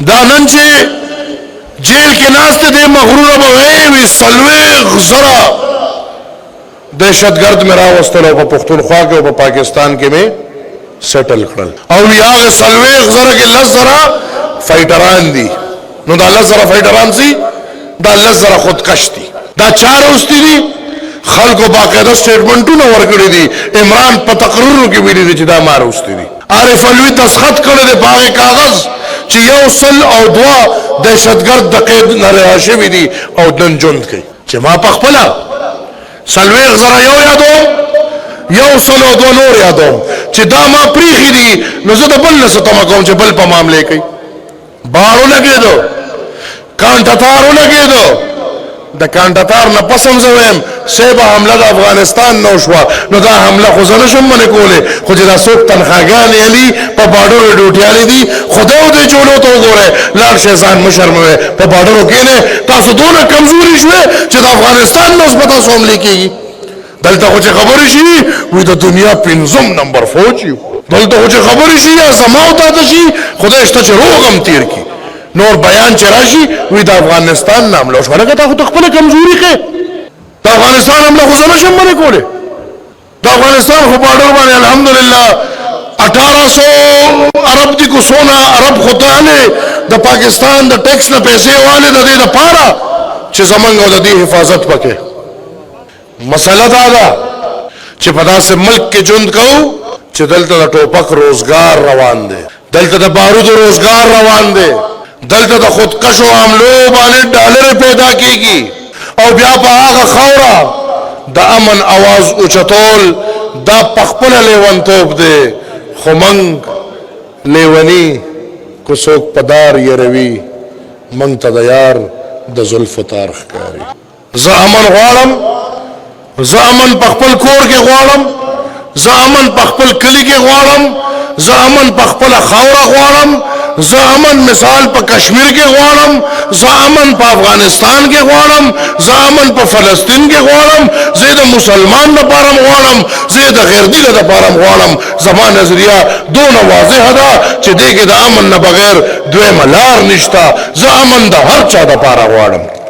دا نن چې جیل کې ناست دي مغرور به وي سلويغ زرا دهشتګرد مې راوستل او په پښتونخوا کې او په پاکستان کې مې سیټل کړل او هغه سلويغ زرا کې لس زرا فایټران دي نو دا لس زرا فایټران سي دا لس زرا خودکش دي دا چار اوستي دي خلکو باقاعده سټیټمنټونه ورکړي دي عمران په تقریر کې ویلي دي چې دا مار اوستي دي عارف علوي دستخط کړی دی په هغه کاغذ چې 102 دهشتګرد د قید نه رها شوي دي او نن ژوند کوي چې ما په خپله څلوېښت زره یادوم 102 نور یادوم چې دا ما پریښي دي نو زه د بل نه څه تمه کوم چې بل په معاملې کوي بار ولګېدو کانټتار ولګېدو د کانټتار نه پس هم زه وایم صیبه حمله د افغانستان نه وشوه نو دا حمله خو زه نشم منې کولی خو چې دا څوک تنخواګانې علي په باډرو ډیوټیانې دي خدای دې جوړو ته وګورئ لاړ شئ ځان مه شرموئ په باډرو کښېنئ تاسو دونه کمزوري شوې چې د افغانستان نه اوس به تاسو حملې کېږي دلته خو چې خبرې شي وي د دنیا 5 نمبر فوج یو دلته خو چې خبرې شي یا زما او تاته شي خدای شته چې روغ هم تېر کړي نور بیان چې راشي وی د افغانستان نه حمله وشوه لکه تا خو ته خپله کمزوري ښې د افغانستان حمله خو زه نشم منې کولی د افغانستان خو باډر باندې الحمدلله 1800 ارب دي کو سونا ارب خو تاله د پاکستان د ټیکس نه پیسې والے د دې دپاره چې زمونږ او د دې حفاظت پکې مسله دا ده چې په داسې ملک کې ژوند کوو چې دلته د ټوپک روزګار روان دی دلته د بارودو روزګار روان دی دلته د خودکشو حملو باندې ډالر پیدا کیږي او بیا په هغه خاوره د امن आवाज اوچتول دا پخپله لیونتوب دی خو موږ لیوني کو څوک په دار یروي موږ ته د یار د زلفو تار ښکاري زه امن غواړم زه امن په خپل کور کې غواړم زه امن په خپل کلي کې غواړم زه امن په خپله خاوره غواړم زه امن مثال په کشمیر کې غواړم زه امن په افغانستان کې غواړم زه امن په فلسطین کې غواړم زه د مسلمان لپاره غواړم زه د غیر دین لپاره غواړم زما نظریه دونه واضحه ده چې دې کې د امن نه بغیر دویمه لار نشته زه امن د هر چا لپاره غواړم